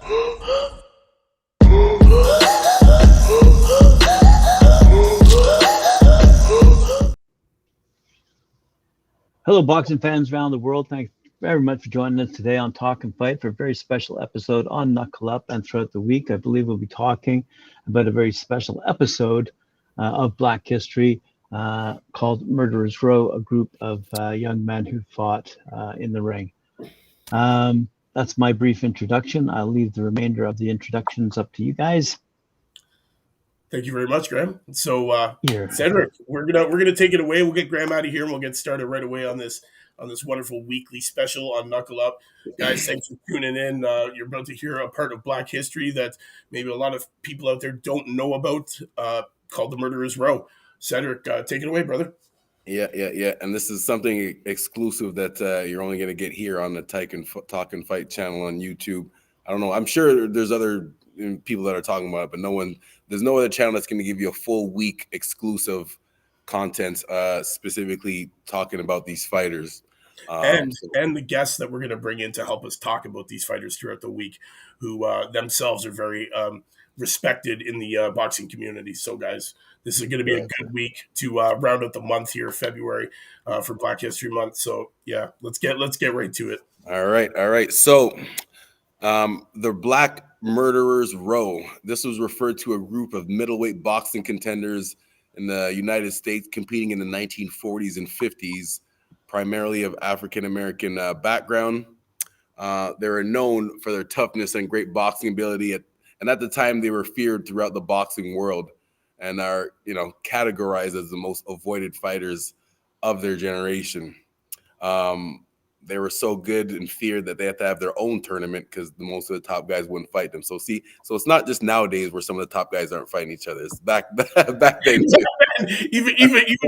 Hello, boxing fans around the world. Thanks very much for joining us today on Talk and Fight for a very special episode on Knuckle Up. And throughout the week, I believe we'll be talking about a very special episode of Black history called Murderers Row, a group of young men who fought in the ring. That's my brief introduction. I'll leave the remainder of the introductions up to you guys. Thank you very much, Graham. So, Cedric, we're gonna take it away. We'll get Graham out of here, and we'll get started right away on this wonderful weekly special on Knuckle Up. Guys, thanks for tuning in. You're about to hear a part of Black history that maybe a lot of people out there don't know about, called the Murderers Row. Cedric, take it away, brother. Yeah. And this is something exclusive that you're only going to get here on the Talk and Fight channel on YouTube. I don't know. I'm sure there's other people that are talking about it, but there's no other channel that's going to give you a full week exclusive content, specifically talking about these fighters. And the guests that we're going to bring in to help us talk about these fighters throughout the week, who themselves are very respected in the boxing community. So, guys, this is going to be a good week to round out the month here, February, for Black History Month. So, yeah, let's get right to it. All right. So, the Black Murderers Row. This was referred to a group of middleweight boxing contenders in the United States competing in the 1940s and 50s, primarily of African-American background. They were known for their toughness and great boxing ability. And at the time, they were feared throughout the boxing world and are, categorized as the most avoided fighters of their generation. They were so good and feared that they had to have their own tournament because most of the top guys wouldn't fight them. So it's not just nowadays where some of the top guys aren't fighting each other. It's back then too. even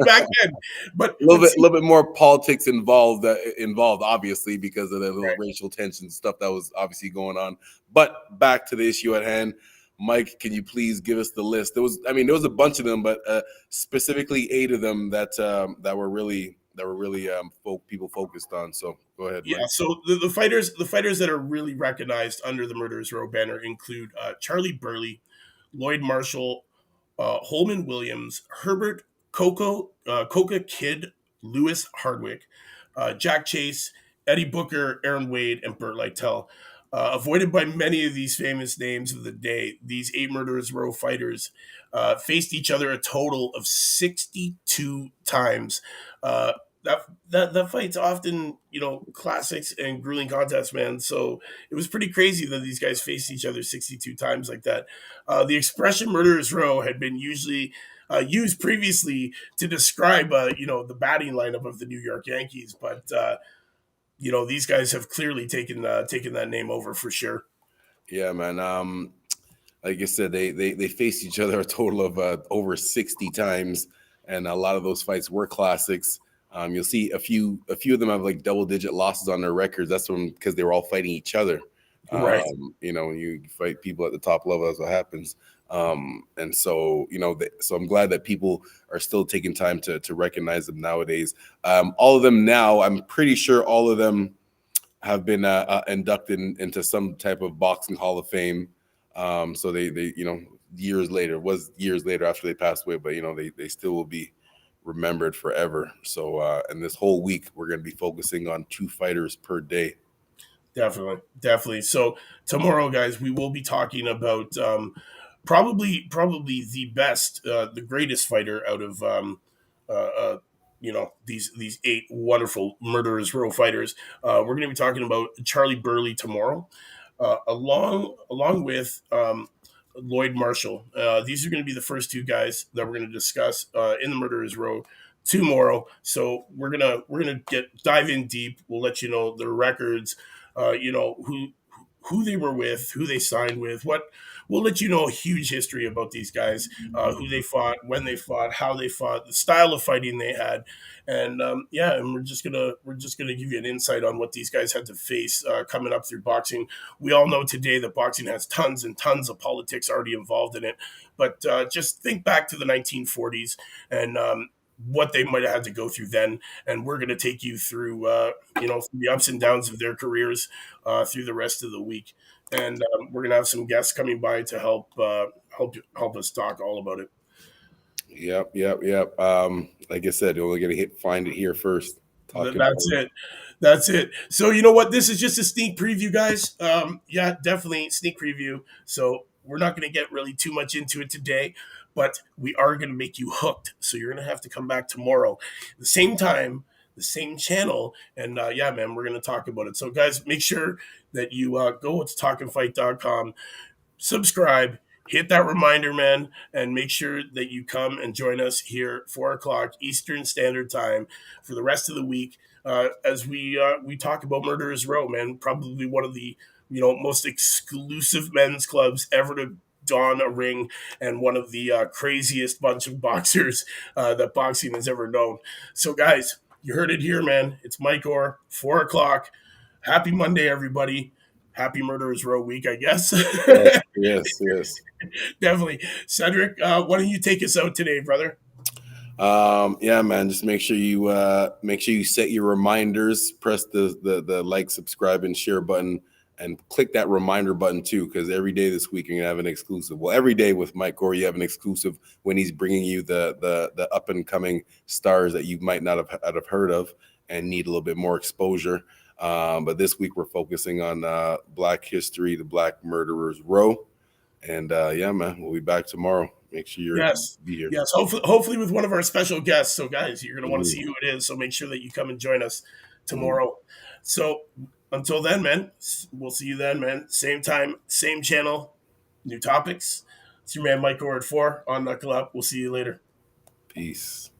back then, but a little bit more politics involved, obviously, because of the little racial tension stuff that was obviously going on. But back to the issue at hand, Mike, can you please give us the list? There was a bunch of them, but specifically 8 of them that were really people focused on. So go ahead, Mike. Yeah. So the fighters that are really recognized under the Murderers Row banner include Charlie Burley, Lloyd Marshall, Holman Williams, Herbert Coca Kid, Lewis Hardwick, Jack Chase, Eddie Booker, Aaron Wade, and Burt Lytell. Avoided by many of these famous names of the day, these 8 Murderers Row fighters faced each other a total of 62 times. That fight's often, classics and grueling contests, man. So it was pretty crazy that these guys faced each other 62 times like that. The expression Murderers Row had been usually used previously to describe, the batting lineup of the New York Yankees. But, these guys have clearly taken that name over for sure. Yeah, man. Like I said, they faced each other a total of over 60 times. And a lot of those fights were classics. You'll see a few of them have like double-digit losses on their records. That's because they were all fighting each other. Right. When you fight people at the top level, that's what happens. And so, so I'm glad that people are still taking time to recognize them nowadays. All of them now, I'm pretty sure all of them have been inducted into some type of boxing Hall of Fame. So they years later after they passed away, but they still will be remembered forever. So and this whole week we're going to be focusing on 2 fighters per day. Definitely. So tomorrow, guys, we will be talking about probably the best, the greatest fighter out of these 8 wonderful Murderers Row fighters. We're going to be talking about Charlie Burley tomorrow, along with Lloyd Marshall. These are going to be the first 2 guys that we're going to discuss in the Murderers Row tomorrow. So we're gonna dive in deep. We'll let you know their records, who they were with, who they signed with, we'll let you know a huge history about these guys, who they fought, when they fought, how they fought, the style of fighting they had, and and we're just gonna give you an insight on what these guys had to face coming up through boxing. We all know today that boxing has tons and tons of politics already involved in it, but just think back to the 1940s and what they might have had to go through then, and we're going to take you through, through the ups and downs of their careers through the rest of the week. and we're gonna have some guests coming by to help us talk all about it. Yep. Like I said, you're only gonna find it here first. That's it. So you know what? This is just a sneak preview, guys. Yeah, definitely sneak preview. So we're not going to get really too much into it today, but we are going to make you hooked. So you're going to have to come back tomorrow, the same time, the same channel, and yeah, man, we're going to talk about it. So guys, make sure that you go to talkinfight.com, subscribe, hit that reminder, man, and make sure that you come and join us here 4 o'clock Eastern Standard Time for the rest of the week as we talk about Murderers Row, man. Probably one of the most exclusive men's clubs ever to don a ring, and one of the craziest bunch of boxers that boxing has ever known. So, guys, you heard it here, man. It's Mike Orr, 4 o'clock. Happy Monday, everybody. Happy Murderers Row week, I guess. Yes. Definitely. Cedric, why don't you take us out today, brother? Yeah, man. Just make sure you set your reminders, press the like, subscribe, and share button, and click that reminder button too, because every day this week you're gonna have an exclusive. Well, every day with Mike Orr, you have an exclusive when he's bringing you the up and coming stars that you might not have heard of and need a little bit more exposure. But this week we're focusing on Black History, the Black Murderers Row, and yeah, man, we'll be back tomorrow. Make sure you're be here. Yes. Hopefully with one of our special guests. So guys, you're gonna want to see who it is. So make sure that you come and join us tomorrow. So until then, man, we'll see you then, man. Same time, same channel, new topics. It's your man Mike Orr at 4 on Knuckle Up. We'll see you later. Peace.